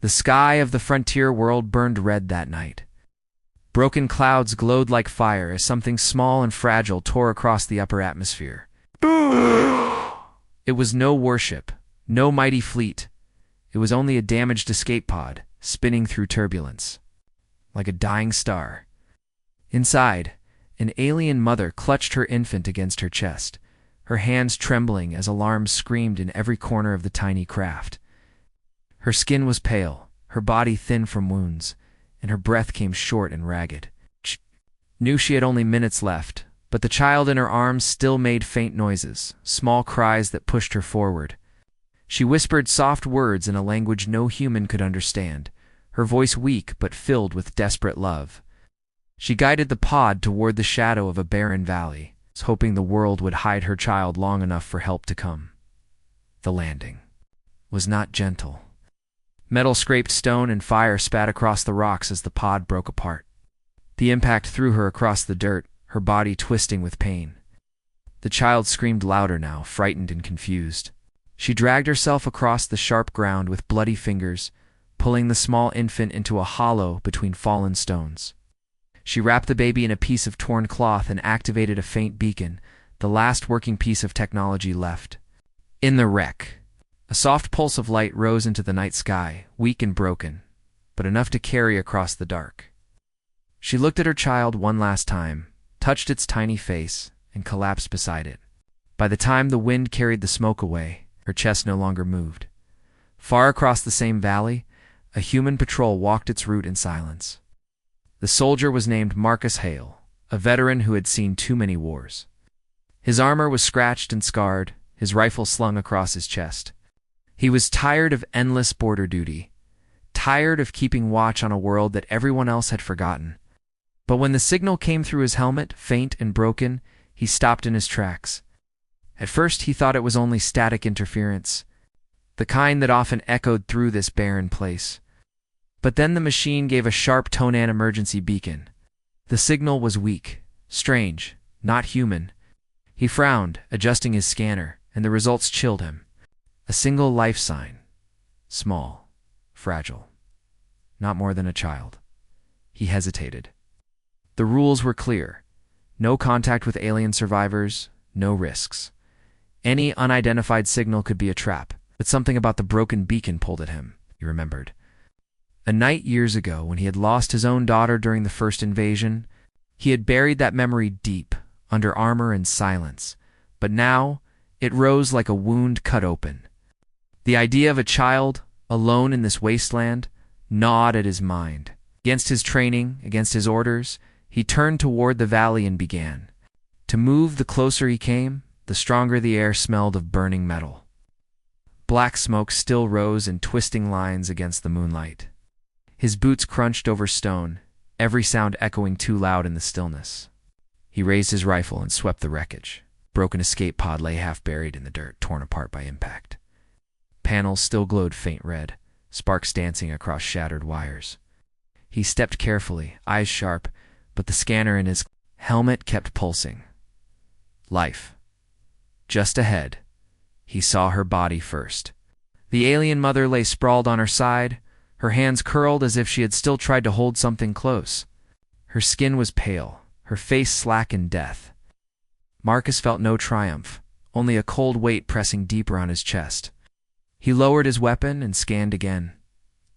The sky of the frontier world burned red that night. Broken clouds glowed like fire as something small and fragile tore across the upper atmosphere. It was no warship, no mighty fleet. It was only a damaged escape pod, spinning through turbulence. Like a dying star. Inside, an alien mother clutched her infant against her chest, her hands trembling as alarms screamed in every corner of the tiny craft. Her skin was pale, her body thin from wounds, and her breath came short and ragged. She knew she had only minutes left, but the child in her arms still made faint noises, small cries that pushed her forward. She whispered soft words in a language no human could understand, her voice weak but filled with desperate love. She guided the pod toward the shadow of a barren valley, hoping the world would hide her child long enough for help to come. The landing was not gentle. Metal scraped stone and fire spat across the rocks as the pod broke apart. The impact threw her across the dirt, her body twisting with pain. The child screamed louder now, frightened and confused. She dragged herself across the sharp ground with bloody fingers, pulling the small infant into a hollow between fallen stones. She wrapped the baby in a piece of torn cloth and activated a faint beacon, the last working piece of technology left. In the wreck, a soft pulse of light rose into the night sky, weak and broken, but enough to carry across the dark. She looked at her child one last time, touched its tiny face, and collapsed beside it. By the time the wind carried the smoke away, her chest no longer moved. Far across the same valley, a human patrol walked its route in silence. The soldier was named Marcus Hale, a veteran who had seen too many wars. His armor was scratched and scarred, his rifle slung across his chest. He was tired of endless border duty, tired of keeping watch on a world that everyone else had forgotten. But when the signal came through his helmet, faint and broken, he stopped in his tracks. At first he thought it was only static interference, the kind that often echoed through this barren place. But then the machine gave a sharp Tonan emergency beacon. The signal was weak, strange, not human. He frowned, adjusting his scanner, and the results chilled him. A single life sign. Small, fragile. Not more than a child. He hesitated. The rules were clear. No contact with alien survivors, no risks. Any unidentified signal could be a trap, but something about the broken beacon pulled at him, he remembered. A night years ago, when he had lost his own daughter during the first invasion, he had buried that memory deep, under armor and silence. But now, it rose like a wound cut open. The idea of a child, alone in this wasteland, gnawed at his mind. Against his training, against his orders, he turned toward the valley and began. To move, the closer he came, the stronger the air smelled of burning metal. Black smoke still rose in twisting lines against the moonlight. His boots crunched over stone, every sound echoing too loud in the stillness. He raised his rifle and swept the wreckage. Broken escape pod lay half buried in the dirt, torn apart by impact. Panels still glowed faint red, sparks dancing across shattered wires. He stepped carefully, eyes sharp, but the scanner in his helmet kept pulsing. Life. Just ahead, he saw her body first. The alien mother lay sprawled on her side, her hands curled as if she had still tried to hold something close. Her skin was pale, her face slack in death. Marcus felt no triumph, only a cold weight pressing deeper on his chest. He lowered his weapon and scanned again.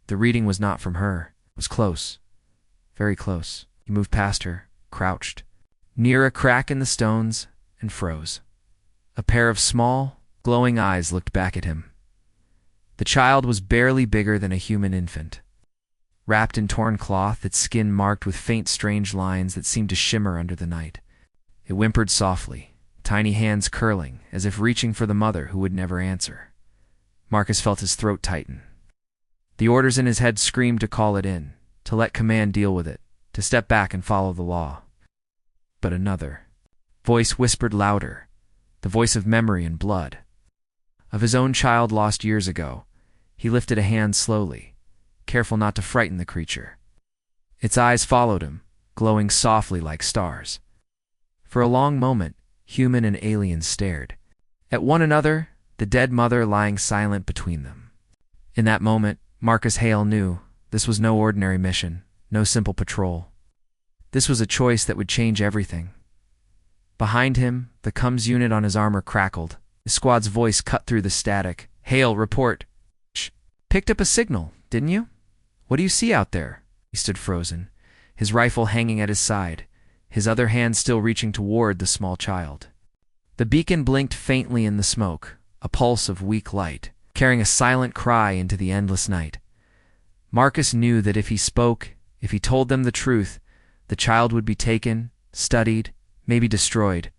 The reading was not from her. It was close. Very close. He moved past her, crouched, near a crack in the stones, and froze. A pair of small, glowing eyes looked back at him. The child was barely bigger than a human infant. Wrapped in torn cloth, its skin marked with faint, strange lines that seemed to shimmer under the night. It whimpered softly, tiny hands curling, as if reaching for the mother who would never answer. Marcus felt his throat tighten. The orders in his head screamed to call it in, to let command deal with it, to step back and follow the law. But another voice whispered louder, the voice of memory and blood. Of his own child lost years ago, he lifted a hand slowly, careful not to frighten the creature. Its eyes followed him, glowing softly like stars. For a long moment, human and alien stared at one another, the dead mother lying silent between them. In that moment, Marcus Hale knew this was no ordinary mission, no simple patrol. This was a choice that would change everything. Behind him, the Coms unit on his armor crackled. His squad's voice cut through the static. "Hale, report." "Shh. Picked up a signal, didn't you? What do you see out there?" He stood frozen, his rifle hanging at his side, his other hand still reaching toward the small child. The beacon blinked faintly in the smoke, a pulse of weak light, carrying a silent cry into the endless night. Marcus knew that if he spoke, if he told them the truth, the child would be taken, studied, maybe destroyed.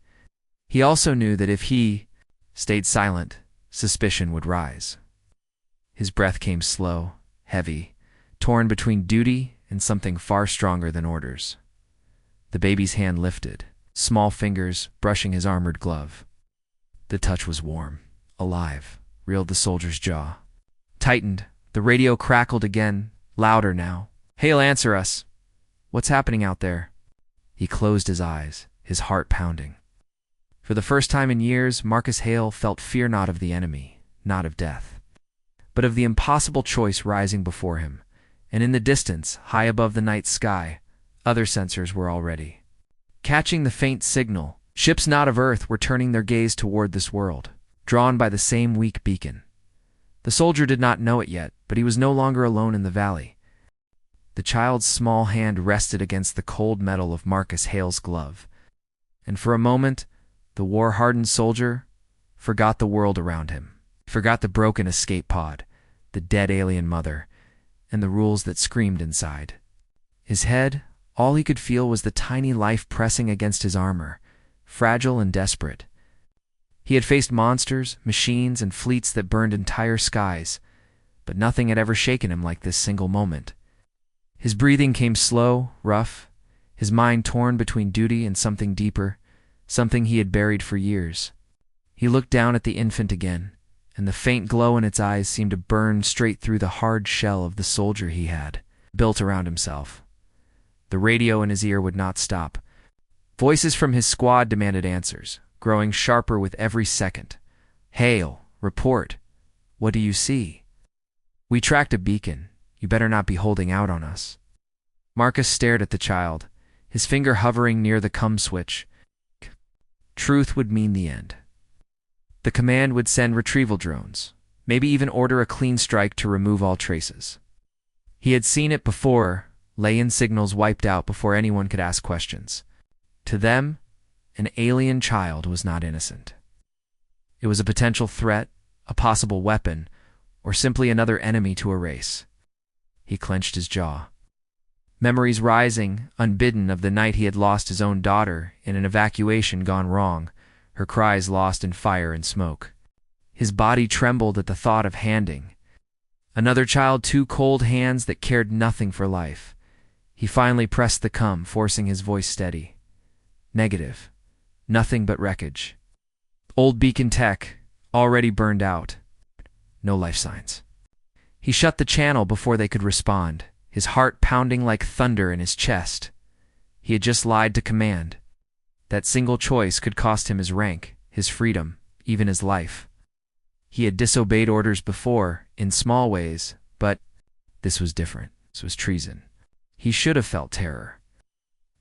He also knew that if he stayed silent, suspicion would rise. His breath came slow, heavy, torn between duty and something far stronger than orders. The baby's hand lifted, small fingers brushing his armored glove. The touch was warm, alive, reeled the soldier's jaw. Tightened, the radio crackled again, louder now. "Hale, answer us. What's happening out there?" He closed his eyes, his heart pounding. For the first time in years, Marcus Hale felt fear not of the enemy, not of death, but of the impossible choice rising before him. And in the distance, high above the night sky, other sensors were already catching the faint signal. Ships not of Earth were turning their gaze toward this world, drawn by the same weak beacon. The soldier did not know it yet, but he was no longer alone in the valley. The child's small hand rested against the cold metal of Marcus Hale's glove, and for a moment, the war-hardened soldier forgot the world around him, forgot the broken escape pod, the dead alien mother, and the rules that screamed inside. His head, all he could feel was the tiny life pressing against his armor, fragile and desperate. He had faced monsters, machines, and fleets that burned entire skies, but nothing had ever shaken him like this single moment. His breathing came slow, rough, his mind torn between duty and something deeper, something he had buried for years. He looked down at the infant again, and the faint glow in its eyes seemed to burn straight through the hard shell of the soldier he had built around himself. The radio in his ear would not stop. Voices from his squad demanded answers, growing sharper with every second. "Hale, report. What do you see?" "We tracked a beacon. You better not be holding out on us." Marcus stared at the child, his finger hovering near the CUM switch. Truth would mean the end. The command would send retrieval drones, maybe even order a clean strike to remove all traces. He had seen it before, lay-in signals wiped out before anyone could ask questions. To them, an alien child was not innocent. It was a potential threat, a possible weapon, or simply another enemy to erase. He clenched his jaw. Memories rising, unbidden, of the night he had lost his own daughter in an evacuation gone wrong, her cries lost in fire and smoke. His body trembled at the thought of handing another child two cold hands that cared nothing for life. He finally pressed the CUM, forcing his voice steady. Negative. Nothing but wreckage. Old beacon tech, already burned out. No life signs. He shut the channel before they could respond, his heart pounding like thunder in his chest. He had just lied to command. That single choice could cost him his rank, his freedom, even his life. He had disobeyed orders before, in small ways, but this was different. This was treason. He should have felt terror.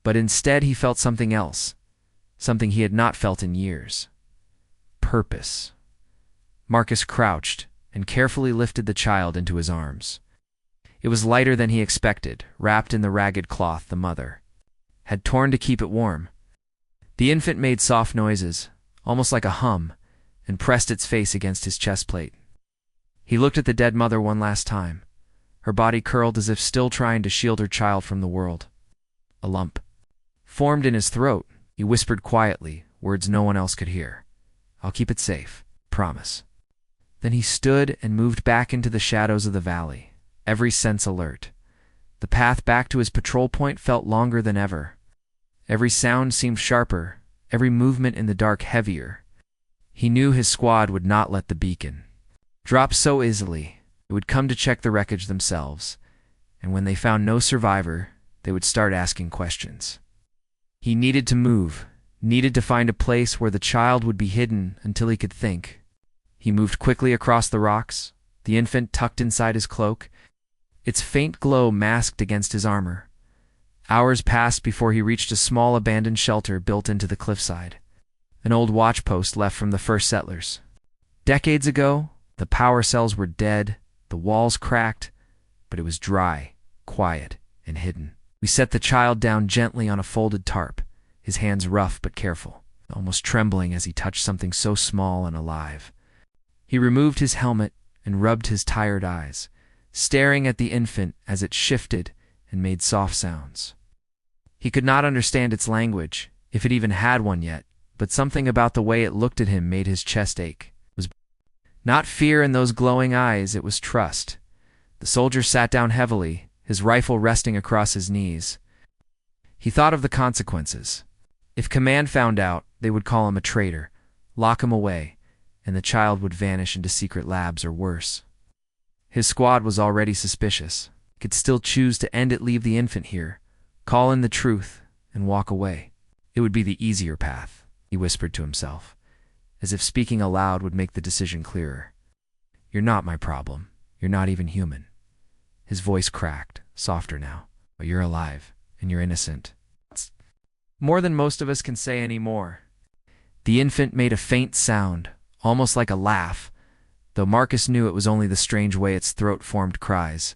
But instead he felt something else, something he had not felt in years. Purpose. Marcus crouched and carefully lifted the child into his arms. It was lighter than he expected, wrapped in the ragged cloth the mother had torn to keep it warm. The infant made soft noises, almost like a hum, and pressed its face against his chest plate. He looked at the dead mother one last time, her body curled as if still trying to shield her child from the world. A lump formed in his throat. He whispered quietly, words no one else could hear. "I'll keep it safe, promise." Then he stood and moved back into the shadows of the valley, every sense alert. The path back to his patrol point felt longer than ever. Every sound seemed sharper, every movement in the dark heavier. He knew his squad would not let the beacon drop so easily. It would come to check the wreckage themselves, and when they found no survivor, they would start asking questions. He needed to move, needed to find a place where the child would be hidden until he could think. He moved quickly across the rocks, the infant tucked inside his cloak, its faint glow masked against his armor. Hours passed before he reached a small abandoned shelter built into the cliffside, an old watchpost left from the first settlers. Decades ago, the power cells were dead, the walls cracked, but it was dry, quiet, and hidden. We set the child down gently on a folded tarp, his hands rough but careful, almost trembling as he touched something so small and alive. He removed his helmet and rubbed his tired eyes, staring at the infant as it shifted and made soft sounds. He could not understand its language, if it even had one yet, but something about the way it looked at him made his chest ache. It was not fear in those glowing eyes, it was trust. The soldier sat down heavily, his rifle resting across his knees. He thought of the consequences. If command found out, they would call him a traitor, lock him away, and the child would vanish into secret labs or worse. His squad was already suspicious. He could still choose to end it, leave the infant here, call in the truth, and walk away. It would be the easier path, he whispered to himself, as if speaking aloud would make the decision clearer. You're not my problem. You're not even human. His voice cracked, softer now, but you're alive, and you're innocent. It's more than most of us can say anymore. The infant made a faint sound, almost like a laugh, though Marcus knew it was only the strange way its throat formed cries.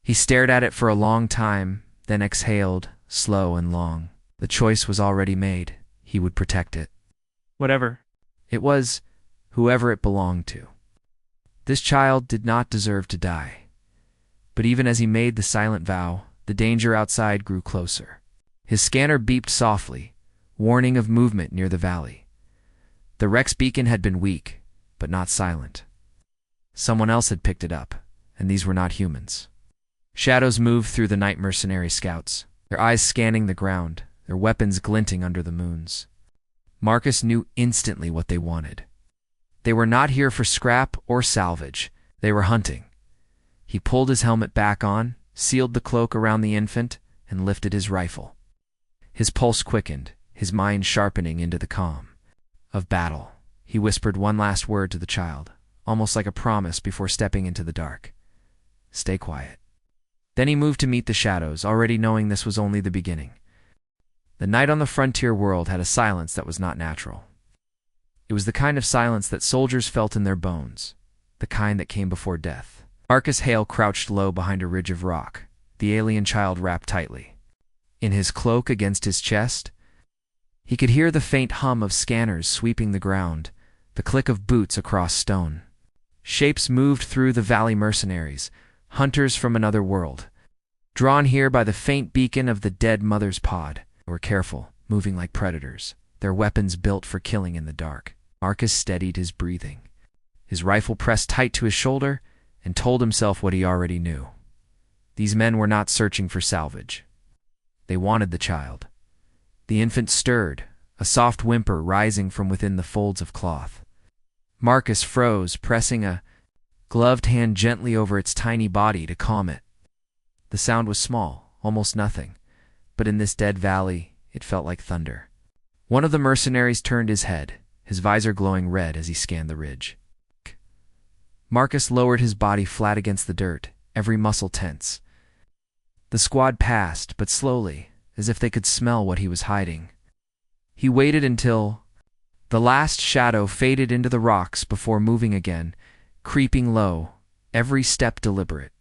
He stared at it for a long time, then exhaled, slow and long. The choice was already made. He would protect it. Whatever. It was whoever it belonged to. This child did not deserve to die. But even as he made the silent vow, the danger outside grew closer. His scanner beeped softly, warning of movement near the valley. The Rex beacon had been weak, but not silent. Someone else had picked it up, and these were not humans. Shadows moved through the night mercenary scouts, their eyes scanning the ground, their weapons glinting under the moons. Marcus knew instantly what they wanted. They were not here for scrap or salvage. They were hunting. He pulled his helmet back on, sealed the cloak around the infant, and lifted his rifle. His pulse quickened, his mind sharpening into the calm of battle. He whispered one last word to the child, almost like a promise before stepping into the dark. Stay quiet. Then he moved to meet the shadows, already knowing this was only the beginning. The night on the frontier world had a silence that was not natural. It was the kind of silence that soldiers felt in their bones, the kind that came before death. Marcus Hale crouched low behind a ridge of rock, the alien child wrapped tightly. In his cloak against his chest, he could hear the faint hum of scanners sweeping the ground, the click of boots across stone. Shapes moved through the valley mercenaries, hunters from another world. Drawn here by the faint beacon of the dead mother's pod, they were careful, moving like predators, their weapons built for killing in the dark. Marcus steadied his breathing. His rifle pressed tight to his shoulder and told himself what he already knew. These men were not searching for salvage. They wanted the child. The infant stirred, a soft whimper rising from within the folds of cloth. Marcus froze, pressing a gloved hand gently over its tiny body to calm it. The sound was small, almost nothing, but in this dead valley, it felt like thunder. One of the mercenaries turned his head, his visor glowing red as he scanned the ridge. Marcus lowered his body flat against the dirt, every muscle tense. The squad passed, but slowly, as if they could smell what he was hiding. He waited until the last shadow faded into the rocks before moving again, creeping low, every step deliberate.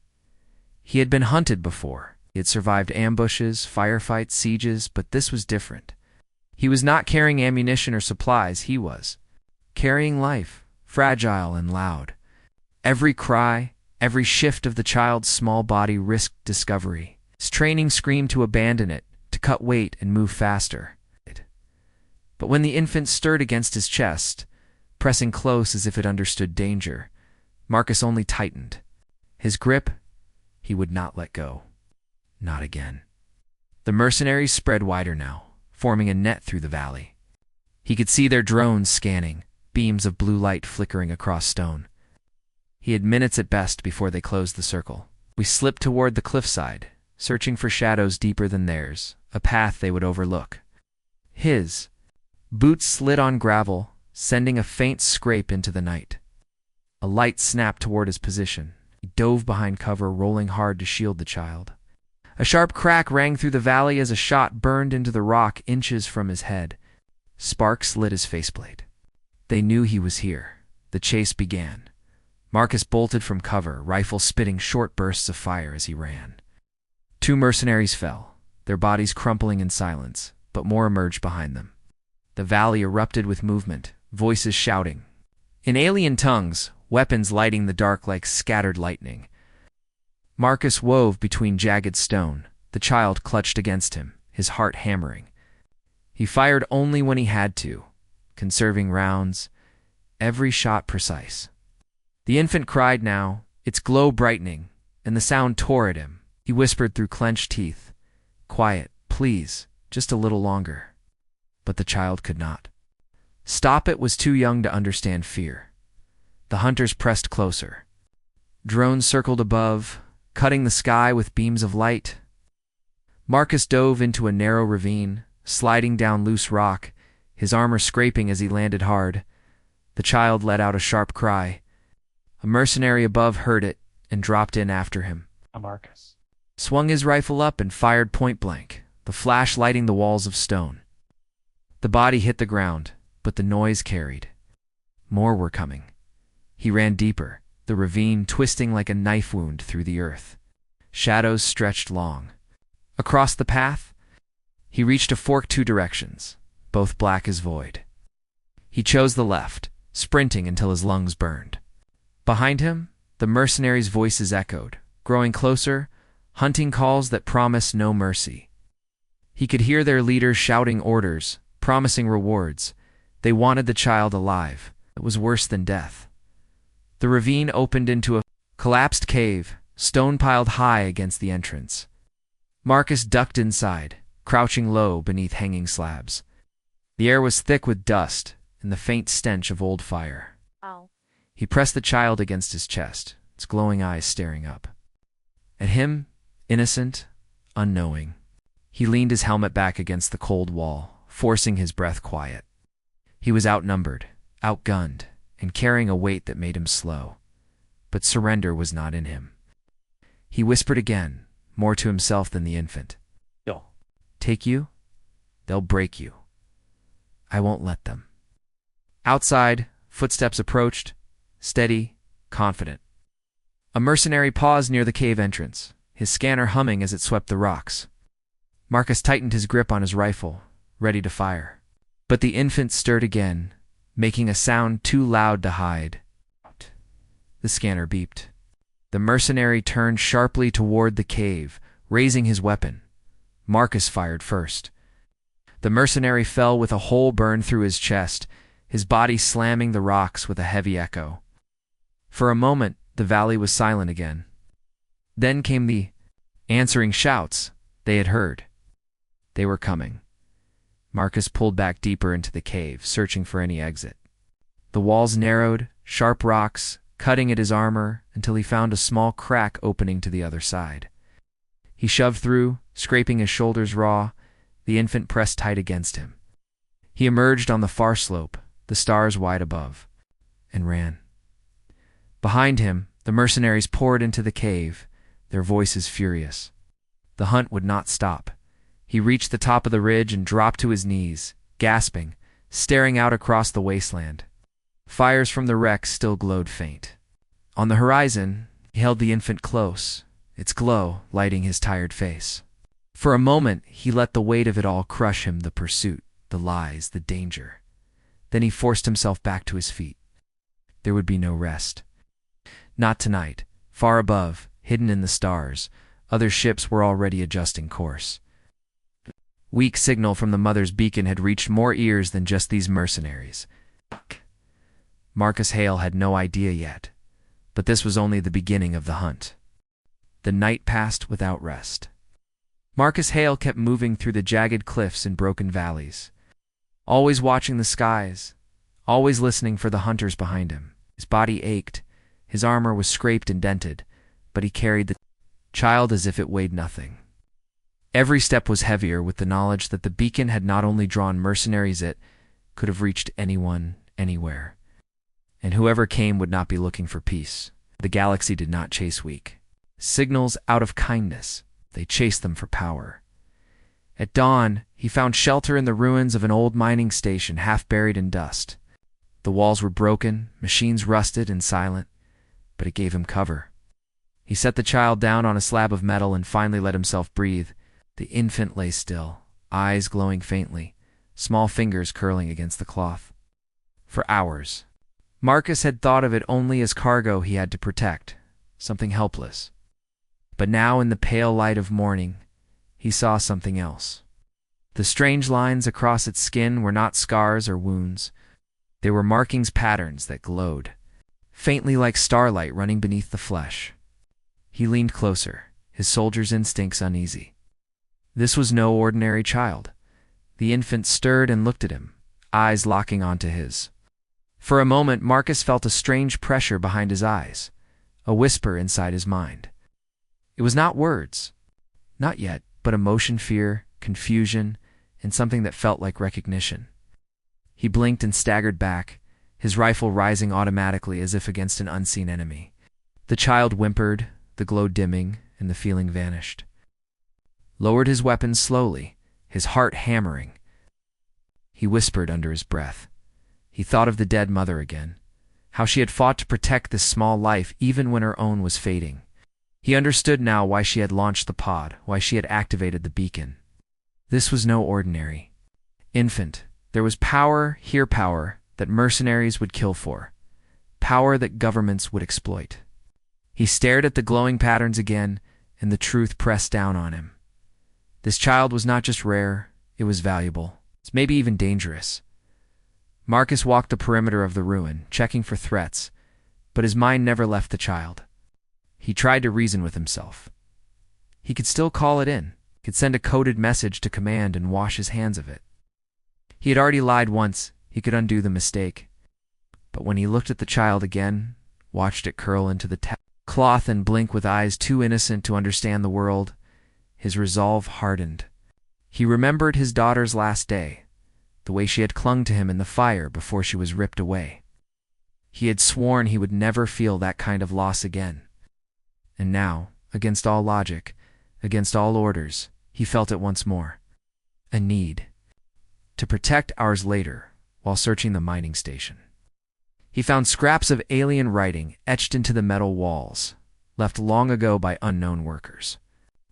He had been hunted before. He had survived ambushes, firefights, sieges, but this was different. He was not carrying ammunition or supplies, he was carrying life, fragile and loud. Every cry, every shift of the child's small body risked discovery. His training screamed to abandon it, to cut weight and move faster. But when the infant stirred against his chest, pressing close as if it understood danger, Marcus only tightened. His grip, he would not let go. Not again. The mercenaries spread wider now, forming a net through the valley. He could see their drones scanning, beams of blue light flickering across stone. He had minutes at best before they closed the circle. We slipped toward the cliffside, searching for shadows deeper than theirs, a path they would overlook. His boots slid on gravel, sending a faint scrape into the night. A light snapped toward his position. He dove behind cover, rolling hard to shield the child. A sharp crack rang through the valley as a shot burned into the rock inches from his head. Sparks lit his faceplate. They knew he was here. The chase began. Marcus bolted from cover, rifle spitting short bursts of fire as he ran. 2 mercenaries fell, their bodies crumpling in silence, but more emerged behind them. The valley erupted with movement, voices shouting. In alien tongues, weapons lighting the dark like scattered lightning. Marcus wove between jagged stone. The child clutched against him, his heart hammering. He fired only when he had to, conserving rounds, every shot precise. The infant cried now, its glow brightening, and the sound tore at him. He whispered through clenched teeth, "Quiet, please, just a little longer." But the child could not. Stop it was too young to understand fear. The hunters pressed closer. Drones circled above, cutting the sky with beams of light. Marcus dove into a narrow ravine, sliding down loose rock, his armor scraping as he landed hard. The child let out a sharp cry. A mercenary above heard it and dropped in after him. Marcus Swung his rifle up and fired point blank, the flash lighting the walls of stone. The body hit the ground, but the noise carried. More were coming. He ran deeper, the ravine twisting like a knife wound through the earth. Shadows stretched long. Across the path, he reached a fork 2 directions, both black as void. He chose the left, sprinting until his lungs burned. Behind him, the mercenaries' voices echoed, growing closer, hunting calls that promised no mercy. He could hear their leaders shouting orders, promising rewards. They wanted the child alive. It was worse than death. The ravine opened into a collapsed cave, stone piled high against the entrance. Marcus ducked inside, crouching low beneath hanging slabs. The air was thick with dust and the faint stench of old fire. Ow. He pressed the child against his chest, its glowing eyes staring up. At him, innocent, unknowing. He leaned his helmet back against the cold wall, forcing his breath quiet. He was outnumbered, outgunned, and carrying a weight that made him slow. But surrender was not in him. He whispered again, more to himself than the infant. Yo. Take you? They'll break you. I won't let them. Outside, footsteps approached, steady, confident. A mercenary paused near the cave entrance, his scanner humming as it swept the rocks. Marcus tightened his grip on his rifle, ready to fire. But the infant stirred again, making a sound too loud to hide. The scanner beeped. The mercenary turned sharply toward the cave, raising his weapon. Marcus fired first. The mercenary fell with a hole burned through his chest, his body slamming the rocks with a heavy echo. For a moment, the valley was silent again. Then came the answering shouts they had heard. They were coming. Marcus pulled back deeper into the cave, searching for any exit. The walls narrowed, sharp rocks cutting at his armor until he found a small crack opening to the other side. He shoved through, scraping his shoulders raw, the infant pressed tight against him. He emerged on the far slope, the stars wide above, and ran. Behind him, the mercenaries poured into the cave, their voices furious. The hunt would not stop. He reached the top of the ridge and dropped to his knees, gasping, staring out across the wasteland. Fires from the wreck still glowed faint. On the horizon, he held the infant close, its glow lighting his tired face. For a moment, he let the weight of it all crush him, the pursuit, the lies, the danger. Then he forced himself back to his feet. There would be no rest. Not tonight. Far above, hidden in the stars, other ships were already adjusting course. Weak signal from the mother's beacon had reached more ears than just these mercenaries. Marcus Hale had no idea yet, but this was only the beginning of the hunt. The night passed without rest. Marcus Hale kept moving through the jagged cliffs and broken valleys, always watching the skies, always listening for the hunters behind him. His body ached, his armor was scraped and dented, but he carried the child as if it weighed nothing. Every step was heavier with the knowledge that the beacon had not only drawn mercenaries, it could have reached anyone, anywhere. And whoever came would not be looking for peace. The galaxy did not chase weak signals out of kindness. They chased them for power. At dawn, he found shelter in the ruins of an old mining station half buried in dust. The walls were broken, machines rusted and silent, but it gave him cover. He set the child down on a slab of metal and finally let himself breathe. The infant lay still, eyes glowing faintly, small fingers curling against the cloth. For hours, Marcus had thought of it only as cargo he had to protect, something helpless. But now, in the pale light of morning, he saw something else. The strange lines across its skin were not scars or wounds. They were markings, patterns that glowed, faintly like starlight running beneath the flesh. He leaned closer, his soldier's instincts uneasy. This was no ordinary child. The infant stirred and looked at him, eyes locking onto his. For a moment, Marcus felt a strange pressure behind his eyes, a whisper inside his mind. It was not words, not yet, but emotion, fear, confusion, and something that felt like recognition. He blinked and staggered back, his rifle rising automatically as if against an unseen enemy. The child whimpered, the glow dimming, and the feeling vanished. Lowered his weapon slowly, his heart hammering. He whispered under his breath. He thought of the dead mother again, how she had fought to protect this small life even when her own was fading. He understood now why she had launched the pod, why she had activated the beacon. This was no ordinary infant. There was power, here power, that mercenaries would kill for, power that governments would exploit. He stared at the glowing patterns again, and the truth pressed down on him. This child was not just rare, it was valuable, maybe even dangerous. Marcus walked the perimeter of the ruin, checking for threats, but his mind never left the child. He tried to reason with himself. He could still call it in, could send a coded message to command and wash his hands of it. He had already lied once, he could undo the mistake. But when he looked at the child again, watched it curl into the cloth and blink with eyes too innocent to understand the world, his resolve hardened. He remembered his daughter's last day, the way she had clung to him in the fire before she was ripped away. He had sworn he would never feel that kind of loss again. And now, against all logic, against all orders, he felt it once more. A need. To protect hours later, while searching the mining station. He found scraps of alien writing etched into the metal walls, left long ago by unknown workers.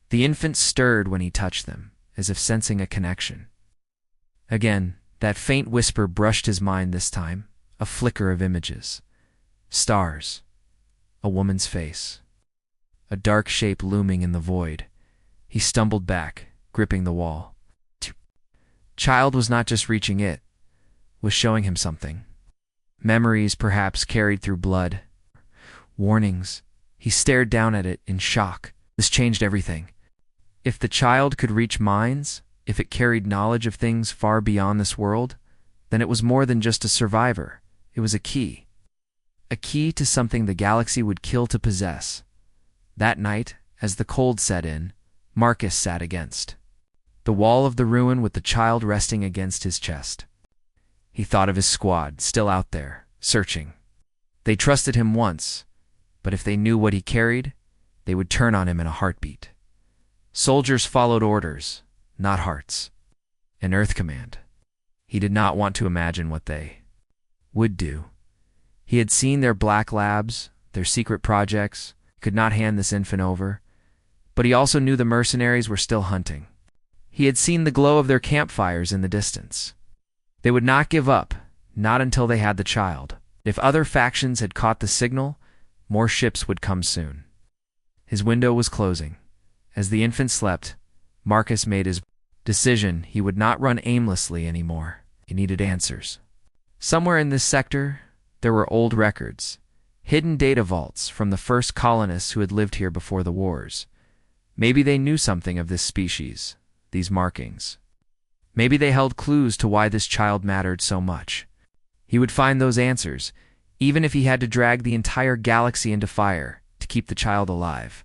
The infant stirred when he touched them, as if sensing a connection. Again, that faint whisper brushed his mind this time, a flicker of images. Stars. A woman's face. A dark shape looming in the void. He stumbled back, gripping the wall. Child was not just reaching it, was showing him something. Memories perhaps carried through blood. Warnings. He stared down at it in shock. This changed everything. If the child could reach minds, if it carried knowledge of things far beyond this world, then it was more than just a survivor. It was a key. A key to something the galaxy would kill to possess. That night, as the cold set in, Marcus sat against the wall of the ruin with the child resting against his chest. He thought of his squad, still out there, searching. They trusted him once, but if they knew what he carried, they would turn on him in a heartbeat. Soldiers followed orders, not hearts. An Earth command. He did not want to imagine what they would do. He had seen their black labs, their secret projects, could not hand this infant over, but he also knew the mercenaries were still hunting. He had seen the glow of their campfires in the distance. They would not give up, not until they had the child. If other factions had caught the signal, more ships would come soon. His window was closing. As the infant slept, Marcus made his decision. He would not run aimlessly anymore. He needed answers. Somewhere in this sector, there were old records, hidden data vaults from the first colonists who had lived here before the wars. Maybe they knew something of this species, these markings. Maybe they held clues to why this child mattered so much. He would find those answers, even if he had to drag the entire galaxy into fire to keep the child alive.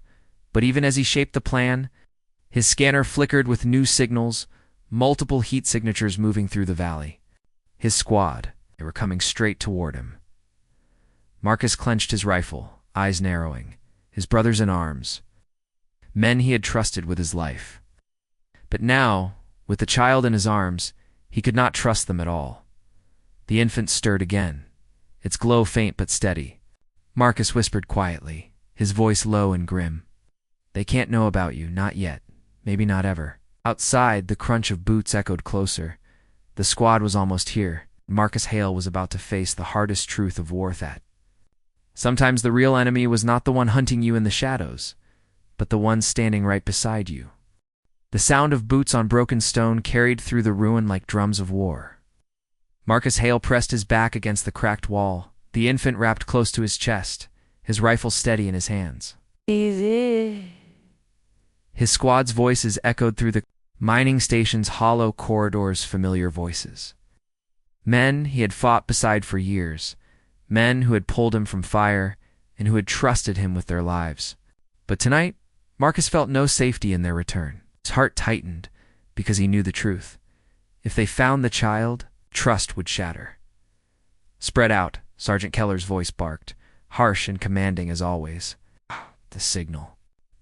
But even as he shaped the plan, his scanner flickered with new signals, multiple heat signatures moving through the valley. His squad, they were coming straight toward him. Marcus clenched his rifle, eyes narrowing. His brothers in arms. Men he had trusted with his life. But now, with the child in his arms, he could not trust them at all. The infant stirred again, its glow faint but steady. Marcus whispered quietly, his voice low and grim. "They can't know about you, not yet. Maybe not ever." Outside, the crunch of boots echoed closer. The squad was almost here. Marcus Hale was about to face the hardest truth of war that sometimes the real enemy was not the one hunting you in the shadows, but the one standing right beside you. The sound of boots on broken stone carried through the ruin like drums of war. Marcus Hale pressed his back against the cracked wall, the infant wrapped close to his chest, his rifle steady in his hands. Easy. His squad's voices echoed through the mining station's hollow corridors, familiar voices. Men he had fought beside for years, men who had pulled him from fire and who had trusted him with their lives. But tonight, Marcus felt no safety in their return. His heart tightened because he knew the truth. If they found the child, trust would shatter. "Spread out," Sergeant Keller's voice barked, harsh and commanding as always. The signal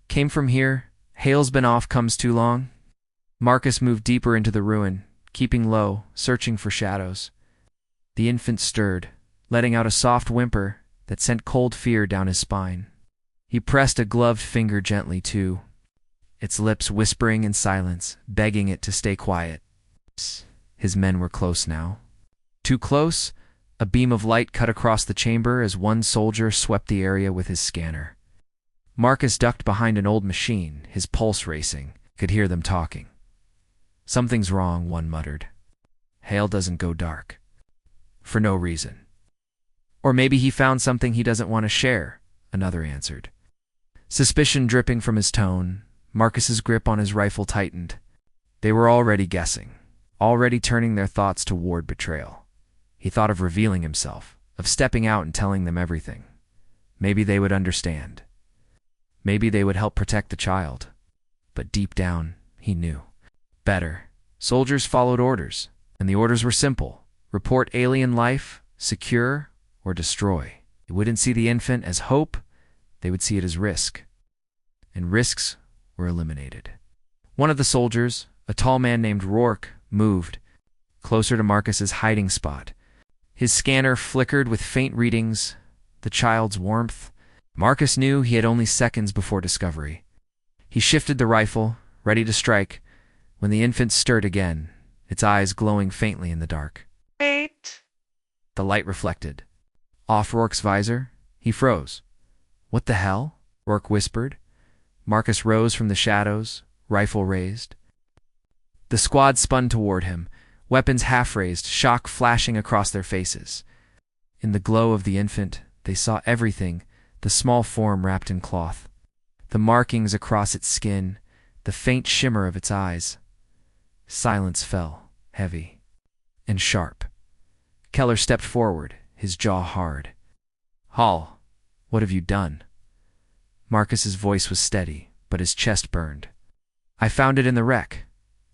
came from here. Hale's been off comes too long. Marcus moved deeper into the ruin, keeping low, searching for shadows. The infant stirred, letting out a soft whimper that sent cold fear down his spine. He pressed a gloved finger gently, too, its lips whispering in silence, begging it to stay quiet. His men were close now. Too close, a beam of light cut across the chamber as one soldier swept the area with his scanner. Marcus ducked behind an old machine, his pulse racing, could hear them talking. "Something's wrong," one muttered. "Hale doesn't go dark. For no reason." "Or maybe he found something he doesn't want to share," another answered. Suspicion dripping from his tone, Marcus's grip on his rifle tightened. They were already guessing, already turning their thoughts toward betrayal. He thought of revealing himself, of stepping out and telling them everything. Maybe they would understand. Maybe they would help protect the child. But deep down, he knew better. Soldiers followed orders, and the orders were simple. Report alien life, secure, or destroy. They wouldn't see the infant as hope, they would see it as risk. And risks were eliminated. One of the soldiers, a tall man named Rourke, moved closer to Marcus's hiding spot. His scanner flickered with faint readings, the child's warmth. Marcus knew he had only seconds before discovery. He shifted the rifle, ready to strike, when the infant stirred again, its eyes glowing faintly in the dark. Wait. The light reflected. Off Rourke's visor, he froze. "What the hell?" Rourke whispered. Marcus rose from the shadows, rifle raised. The squad spun toward him, weapons half-raised, shock flashing across their faces. In the glow of the infant, they saw everything, the small form wrapped in cloth, the markings across its skin, the faint shimmer of its eyes. Silence fell, heavy and sharp. Keller stepped forward, his jaw hard. "Hall, what have you done?" Marcus's voice was steady, but his chest burned. "I found it in the wreck.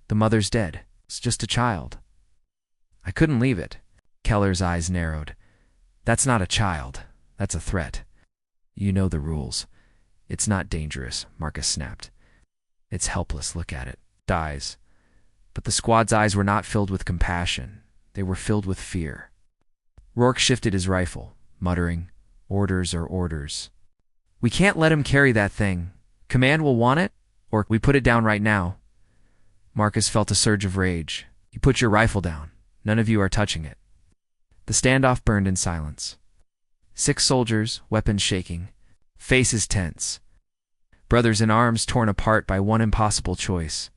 The mother's dead. It's just a child. I couldn't leave it." Keller's eyes narrowed. "That's not a child. That's a threat. You know the rules. It's not dangerous," Marcus snapped. "It's helpless, look at it. Dies." But the squad's eyes were not filled with compassion. They were filled with fear. Rourke shifted his rifle, muttering, "Orders are orders. We can't let him carry that thing. Command will want it, or we put it down right now." Marcus felt a surge of rage. "You put your rifle down. None of you are touching it." The standoff burned in silence. 6 soldiers, weapons shaking, faces tense. Brothers in arms torn apart by one impossible choice.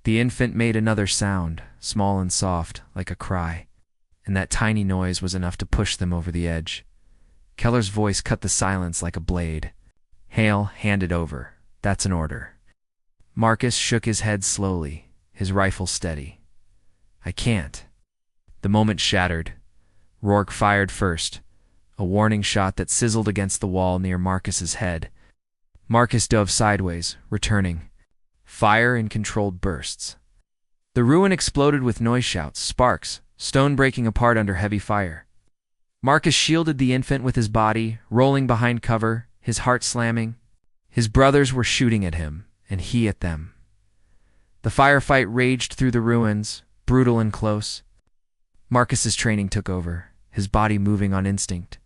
The infant made another sound, small and soft, like a cry, and that tiny noise was enough to push them over the edge. Keller's voice cut the silence like a blade. "Hale, hand it over. That's an order." Marcus shook his head slowly, his rifle steady. "I can't." The moment shattered. Rourke fired first, a warning shot that sizzled against the wall near Marcus's head. Marcus dove sideways, returning. Fire in controlled bursts. The ruin exploded with noise shouts, sparks, stone breaking apart under heavy fire. Marcus shielded the infant with his body, rolling behind cover, his heart slamming. His brothers were shooting at him, and he at them. The firefight raged through the ruins, brutal and close. Marcus's training took over, his body moving on instinct.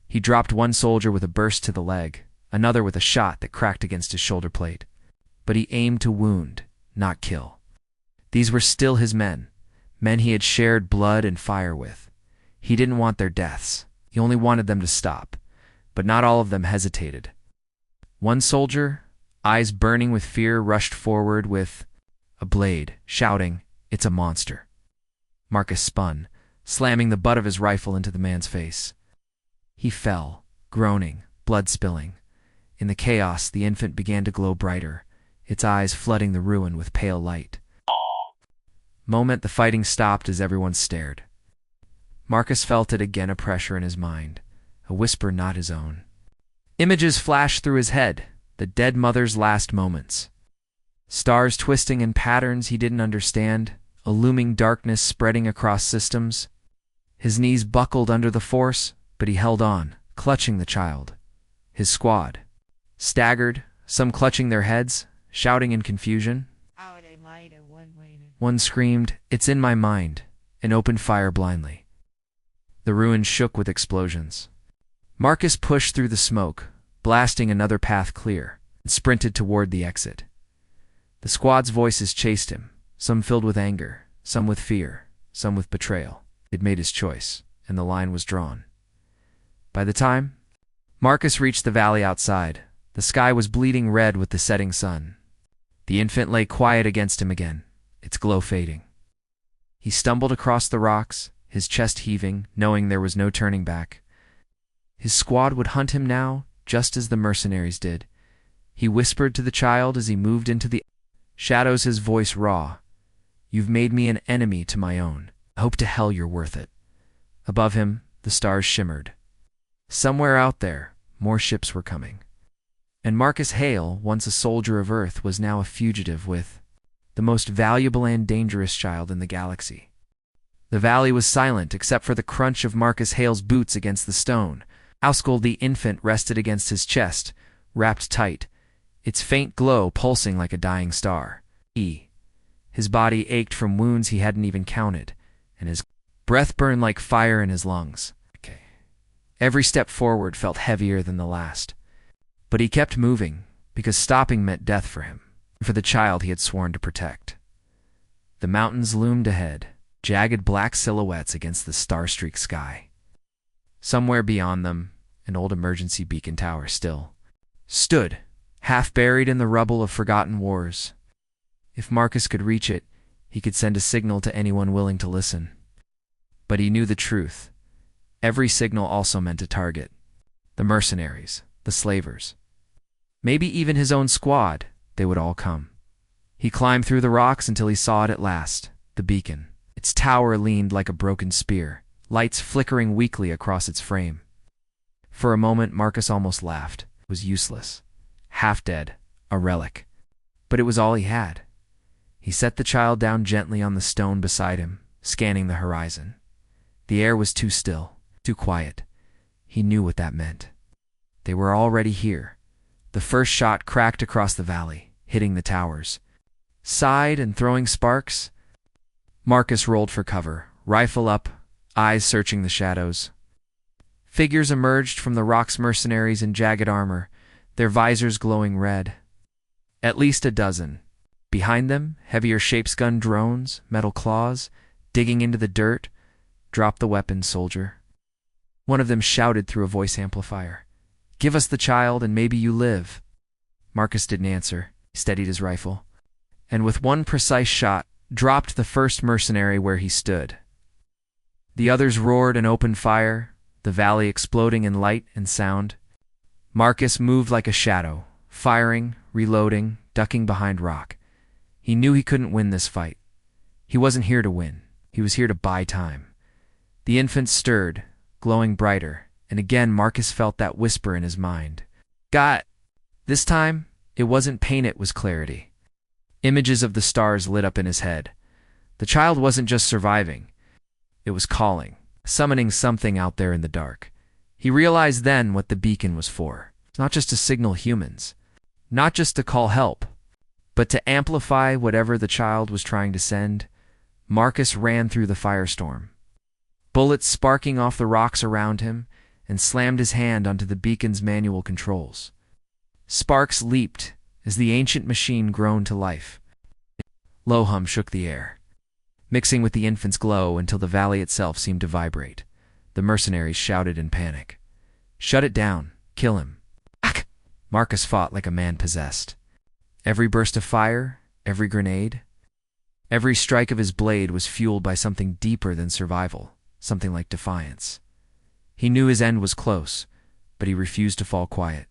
He dropped one soldier with a burst to the leg, another with a shot that cracked against his shoulder plate. But he aimed to wound, not kill. These were still his men he had shared blood and fire with. He didn't want their deaths. He only wanted them to stop. But not all of them hesitated. One soldier, eyes burning with fear, rushed forward with a blade, shouting, "It's a monster." Marcus spun, slamming the butt of his rifle into the man's face. He fell, groaning, blood spilling. In the chaos, the infant began to glow brighter, its eyes flooding the ruin with pale light. Moment the fighting stopped as everyone stared. Marcus felt it again, a pressure in his mind, a whisper not his own. Images flashed through his head, the dead mother's last moments. Stars twisting in patterns he didn't understand, a looming darkness spreading across systems. His knees buckled under the force, but he held on, clutching the child. His squad staggered, some clutching their heads, shouting in confusion. One screamed, "It's in my mind," and opened fire blindly. The ruins shook with explosions. Marcus pushed through the smoke, blasting another path clear, and sprinted toward the exit. The squad's voices chased him, some filled with anger, some with fear, some with betrayal. He'd made his choice, and the line was drawn. By the time Marcus reached the valley outside, the sky was bleeding red with the setting sun. The infant lay quiet against him again, its glow fading. He stumbled across the rocks, his chest heaving, knowing there was no turning back. His squad would hunt him now, just as the mercenaries did. He whispered to the child as he moved into the shadows, his voice raw. "You've made me an enemy to my own. I hope to hell you're worth it." Above him, the stars shimmered. Somewhere out there, more ships were coming. And Marcus Hale, once a soldier of Earth, was now a fugitive with the most valuable and dangerous child in the galaxy. The valley was silent except for the crunch of Marcus Hale's boots against the stone. Auskull the infant rested against his chest, wrapped tight, its faint glow pulsing like a dying star. His body ached from wounds he hadn't even counted, and his breath burned like fire in his lungs. Every step forward felt heavier than the last. But he kept moving, because stopping meant death for him, and for the child he had sworn to protect. The mountains loomed ahead, jagged black silhouettes against the star-streaked sky. Somewhere beyond them, an old emergency beacon tower still stood, half buried in the rubble of forgotten wars. If Marcus could reach it, he could send a signal to anyone willing to listen. But he knew the truth. Every signal also meant a target. The mercenaries, the slavers. Maybe even his own squad, they would all come. He climbed through the rocks until he saw it at last, the beacon. Its tower leaned like a broken spear, lights flickering weakly across its frame. For a moment, Marcus almost laughed. It was useless. Half dead, a relic. But it was all he had. He set the child down gently on the stone beside him, scanning the horizon. The air was too still, too quiet. He knew what that meant. They were already here. The first shot cracked across the valley, hitting the towers. Sighed and throwing sparks, Marcus rolled for cover, rifle up, eyes searching the shadows. Figures emerged from the rocks, mercenaries in jagged armor, their visors glowing red. At least a dozen. Behind them, heavier shapes gun drones, metal claws, digging into the dirt. "Drop the weapon, soldier." One of them shouted through a voice amplifier. "Give us the child and maybe you live." Marcus didn't answer. He steadied his rifle, and with one precise shot, dropped the first mercenary where he stood. The others roared and opened fire, the valley exploding in light and sound. Marcus moved like a shadow, firing, reloading, ducking behind rock. He knew he couldn't win this fight. He wasn't here to win. He was here to buy time. The infant stirred, glowing brighter, and again Marcus felt that whisper in his mind. "Got." This time, it wasn't pain, it was clarity. Images of the stars lit up in his head. The child wasn't just surviving. It was calling, summoning something out there in the dark. He realized then what the beacon was for. Not just to signal humans, not just to call help, but to amplify whatever the child was trying to send. Marcus ran through the firestorm, bullets sparking off the rocks around him, and slammed his hand onto the beacon's manual controls. Sparks leaped as the ancient machine groaned to life. Low hum shook the air, mixing with the infant's glow until the valley itself seemed to vibrate. The mercenaries shouted in panic. "Shut it down! Kill him!" Marcus fought like a man possessed. Every burst of fire, every grenade, every strike of his blade was fueled by something deeper than survival, something like defiance. He knew his end was close, but he refused to fall quiet.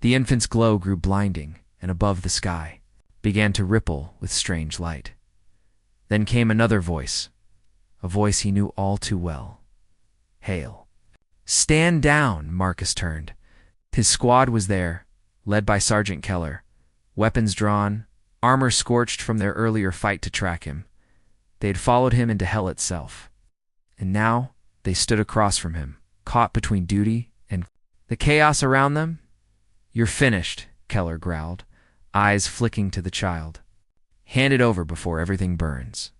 The infant's glow grew blinding, and above the sky began to ripple with strange light. Then came another voice, a voice he knew all too well. "Hail." "Stand down!" Marcus turned. His squad was there, led by Sergeant Keller, weapons drawn, armor scorched from their earlier fight to track him. They had followed him into hell itself. And now they stood across from him, caught between duty and the chaos around them. "You're finished," Keller growled, eyes flicking to the child. "Hand it over before everything burns."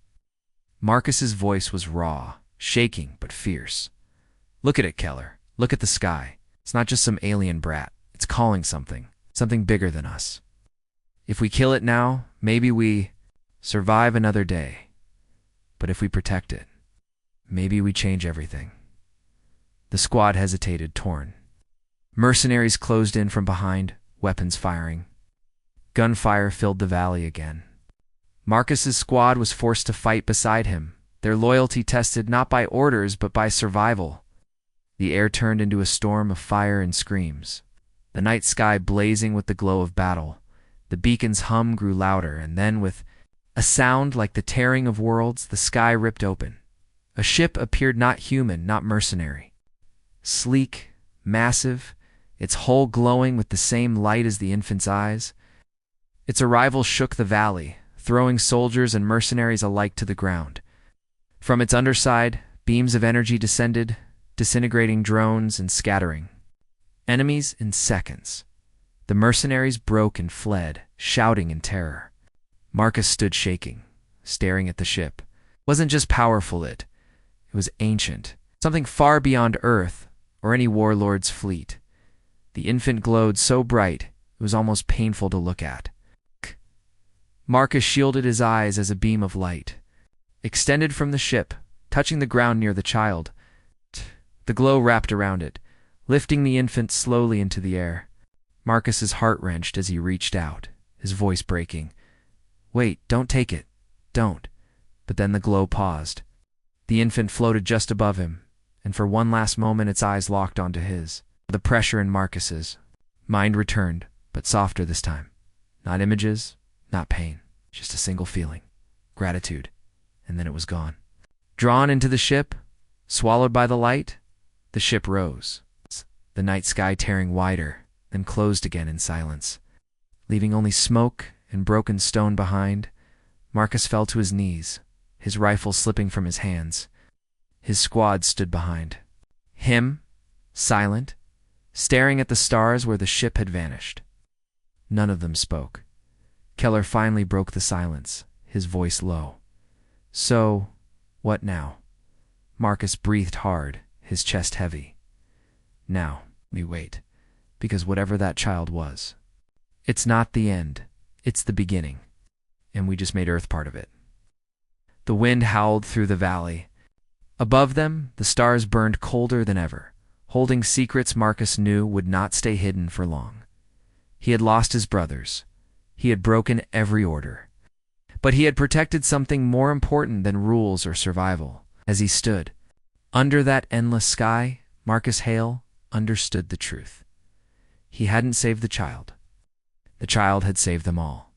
Marcus's voice was raw, shaking but fierce. "Look at it, Keller. Look at the sky. It's not just some alien brat. It's calling something bigger than us. If we kill it now, maybe we survive another day. But if we protect it, maybe we change everything." The squad hesitated, torn. Mercenaries closed in from behind, weapons firing. Gunfire filled the valley again. Marcus's squad was forced to fight beside him, their loyalty tested not by orders but by survival. The air turned into a storm of fire and screams, the night sky blazing with the glow of battle. The beacon's hum grew louder, and then with a sound like the tearing of worlds, the sky ripped open. A ship appeared, not human, not mercenary. Sleek, massive, its hull glowing with the same light as the infant's eyes. Its arrival shook the valley, throwing soldiers and mercenaries alike to the ground. From its underside, beams of energy descended, disintegrating drones and scattering enemies in seconds. The mercenaries broke and fled, shouting in terror. Marcus stood shaking, staring at the ship. It wasn't just powerful, it was ancient, something far beyond Earth or any warlord's fleet. The infant glowed so bright it was almost painful to look at. Marcus shielded his eyes as a beam of light extended from the ship, touching the ground near the child. The glow wrapped around it, lifting the infant slowly into the air. Marcus's heart wrenched as he reached out, his voice breaking. "Wait, don't take it. Don't." But then the glow paused. The infant floated just above him, and for one last moment its eyes locked onto his. The pressure in Marcus's mind returned, but softer this time. Not images, not pain, just a single feeling. Gratitude. And then it was gone. Drawn into the ship, swallowed by the light, the ship rose, the night sky tearing wider, then closed again in silence. Leaving only smoke and broken stone behind, Marcus fell to his knees, his rifle slipping from his hands. His squad stood behind him, silent, staring at the stars where the ship had vanished. None of them spoke. Keller finally broke the silence, his voice low. "So, what now?" Marcus breathed hard, his chest heavy. "Now, we wait, because whatever that child was, it's not the end, it's the beginning, and we just made Earth part of it." The wind howled through the valley. Above them, the stars burned colder than ever, holding secrets Marcus knew would not stay hidden for long. He had lost his brothers. He had broken every order. But he had protected something more important than rules or survival. As he stood under that endless sky, Marcus Hale understood the truth. He hadn't saved the child. The child had saved them all.